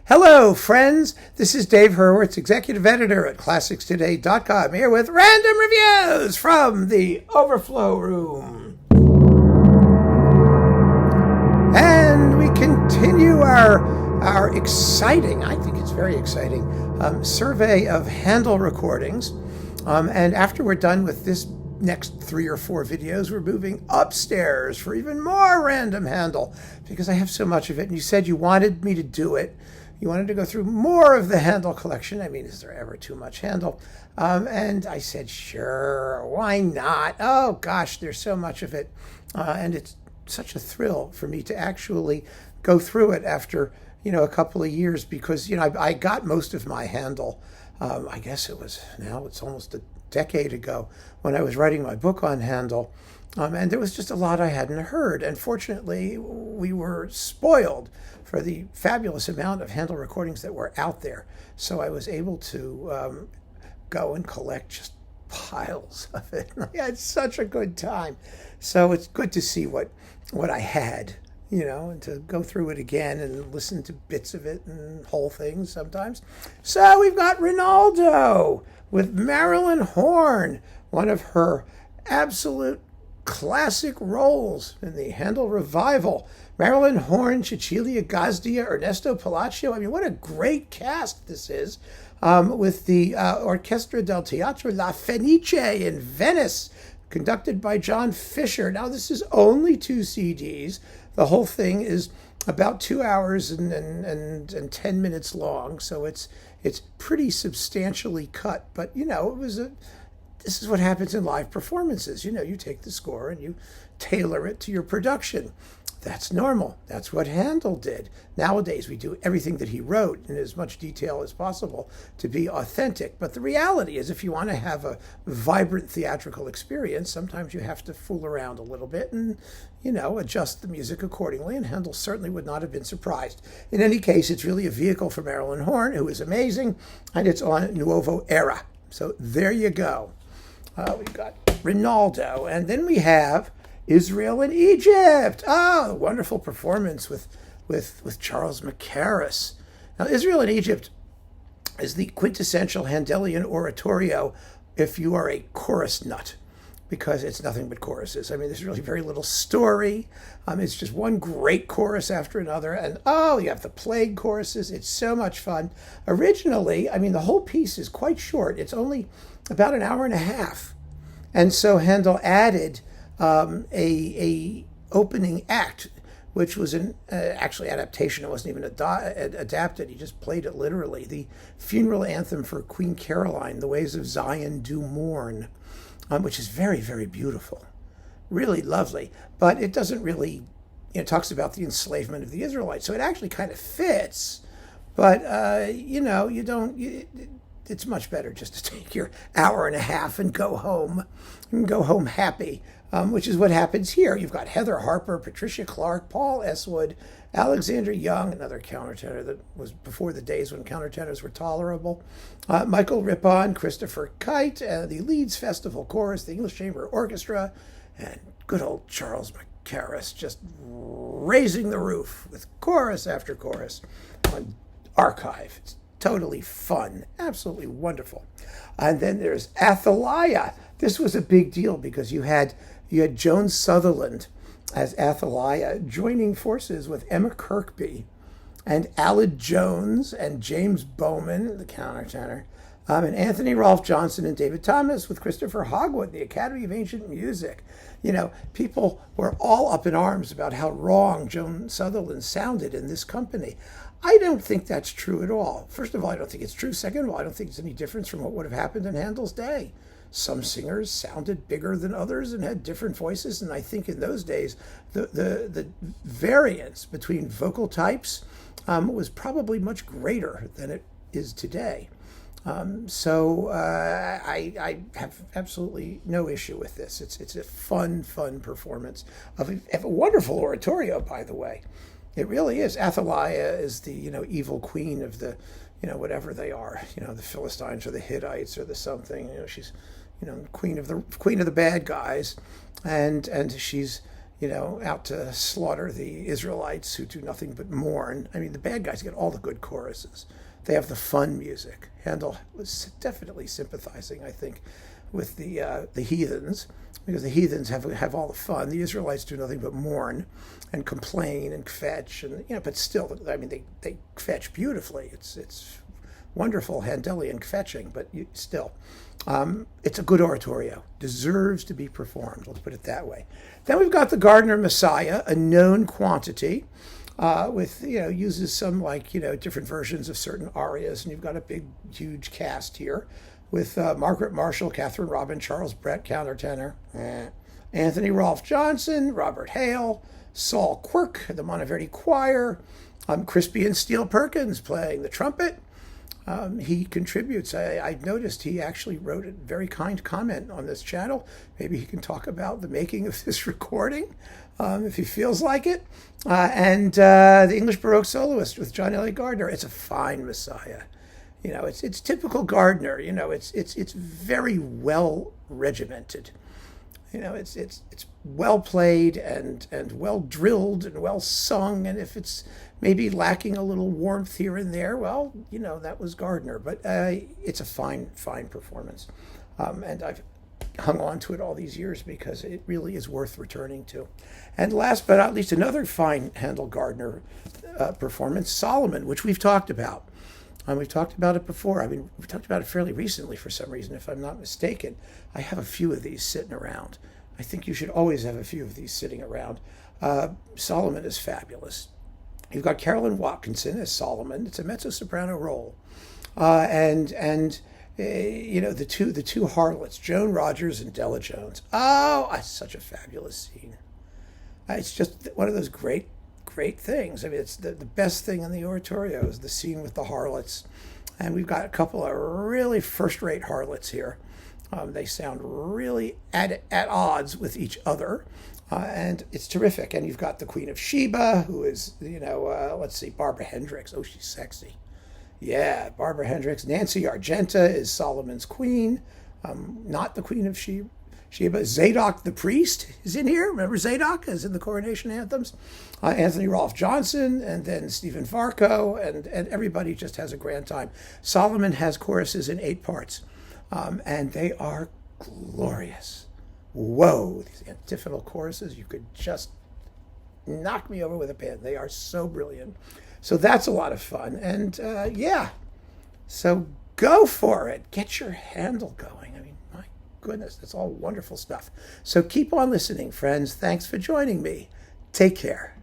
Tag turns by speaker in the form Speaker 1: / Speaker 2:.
Speaker 1: Hello, friends. This is Dave Hurwitz, executive editor at ClassicsToday.com, here with random reviews from the Overflow room. And we continue our exciting, I think it's very exciting, survey of Handel recordings. And after we're done with this next 3 or 4 videos, we're moving upstairs for even more random Handel, because I have so much of it. And you said you wanted me to do it. You wanted to go through more of the Handel collection. I mean, is there ever too much Handel? And I said, sure, why not? Oh, gosh, there's so much of it. And it's such a thrill for me to actually go through it after, a couple of years, because, I got most of my Handel. I guess it's almost a decade ago when I was writing my book on Handel. And there was just a lot I hadn't heard. And fortunately, we were spoiled for the fabulous amount of Handel recordings that were out there. So I was able to go and collect just piles of it. I had such a good time. So it's good to see what I had, and to go through it again and listen to bits of it and whole things sometimes. So we've got Rinaldo with Marilyn Horne, one of her absolute classic roles in the Handel revival. Marilyn Horne, Cecilia Gazdia, Ernesto Palacio. I mean, what a great cast this is, with the Orchestra del Teatro La Fenice in Venice, conducted by John Fisher. Now, this is only 2 CDs. The whole thing is about 2 hours and 10 minutes long, so it's pretty substantially cut. But, this is what happens in live performances. You take the score and you tailor it to your production. That's normal. That's what Handel did. Nowadays, we do everything that he wrote in as much detail as possible to be authentic. But the reality is, if you want to have a vibrant theatrical experience, sometimes you have to fool around a little bit and, adjust the music accordingly. And Handel certainly would not have been surprised. In any case, it's really a vehicle for Marilyn Horne, who is amazing, and it's on Nuovo Era. So there you go. We've got Rinaldo, and then we have Israel and Egypt. Wonderful performance with Charles Mackerras. Now, Israel and Egypt is the quintessential Handelian oratorio if you are a chorus nut, because it's nothing but choruses. I mean, there's really very little story. It's just one great chorus after another. And, you have the plague choruses. It's so much fun. Originally, the whole piece is quite short. It's only about an hour and a half. And so Handel added a opening act, which was an actually adaptation. It wasn't even adapted. He just played it literally. The funeral anthem for Queen Caroline, The Ways of Zion Do Mourn, which is very, very beautiful. Really lovely. But it doesn't really, it talks about the enslavement of the Israelites. So it actually kind of fits. But, it's much better just to take your hour and a half and go home. And go home happy, which is what happens here. You've got Heather Harper, Patricia Clark, Paul Eswood, Alexander Young, another countertenor that was before the days when countertenors were tolerable, Michael Rippon, Christopher Kite, the Leeds Festival Chorus, the English Chamber Orchestra, and good old Charles Mackerras just raising the roof with chorus after chorus on Archive. It's totally fun, absolutely wonderful. And then there's Athaliah. This was a big deal because you had Joan Sutherland as Athaliah joining forces with Emma Kirkby and Aled Jones and James Bowman, the countertenor, and Anthony Rolfe Johnson and David Thomas with Christopher Hogwood, the Academy of Ancient Music. People were all up in arms about how wrong Joan Sutherland sounded in this company. I don't think that's true at all. First of all, I don't think it's true. Second of all, I don't think it's any difference from what would have happened in Handel's day. Some singers sounded bigger than others and had different voices, and I think in those days the variance between vocal types was probably much greater than it is today. So I have absolutely no issue with this. It's a fun performance of a wonderful oratorio, by the way. It really is. Athaliah is the evil queen of the whatever they are, the Philistines or the Hittites or the something. She's queen of the bad guys, and she's out to slaughter the Israelites who do nothing but mourn. I mean, the bad guys get all the good choruses. They have the fun music. Handel was definitely sympathizing, I think, with the heathens, because the heathens have all the fun. The Israelites do nothing but mourn and complain and fetch, and but still, I mean, they fetch beautifully. It's wonderful Handelian fetching, but still, it's a good oratorio. Deserves to be performed. Let's put it that way. Then we've got the Gardener Messiah, a known quantity, with uses some different versions of certain arias, and you've got a big, huge cast here with Margaret Marshall, Catherine Robin, Charles Brett, countertenor, Anthony Rolfe Johnson, Robert Hale, Saul Quirk, the Monteverdi Choir, Crispy and Steele Perkins playing the trumpet. He contributes. I noticed he actually wrote a very kind comment on this channel. Maybe he can talk about the making of this recording, if he feels like it. And the English Baroque soloist with John Elliott Gardner. It's a fine Messiah. It's typical Gardner. It's very well regimented. It's well played and well drilled and well sung. And if it's maybe lacking a little warmth here and there, well, that was Gardner. But it's a fine performance. And I've hung on to it all these years because it really is worth returning to. And last but not least, another fine Handel Gardner performance, Solomon, which we've talked about. We've talked about it before. I mean, we talked about it fairly recently for some reason, if I'm not mistaken. I have a few of these sitting around. I think you should always have a few of these sitting around. Solomon is fabulous. You've got Carolyn Watkinson as Solomon. It's a mezzo-soprano role. And the two harlots, Joan Rogers and Della Jones. Oh, it's such a fabulous scene. It's just one of those great things. I mean, it's the best thing in the oratorio is the scene with the harlots. And we've got a couple of really first-rate harlots here. They sound really at odds with each other. And it's terrific. And you've got the Queen of Sheba, who is, let's see, Barbara Hendricks. Oh, she's sexy. Yeah, Barbara Hendricks. Nancy Argenta is Solomon's queen, not the Queen of Sheba. Zadok the priest is in here. Remember Zadok is in the coronation anthems. Anthony Rolfe Johnson, and then Stephen Varco, and everybody just has a grand time. Solomon has choruses in 8 parts, and they are glorious. Whoa, these antiphonal choruses, you could just knock me over with a pin. They are so brilliant. So that's a lot of fun. And so go for it. Get your Handel going. I mean, my goodness, that's all wonderful stuff. So keep on listening, friends. Thanks for joining me. Take care.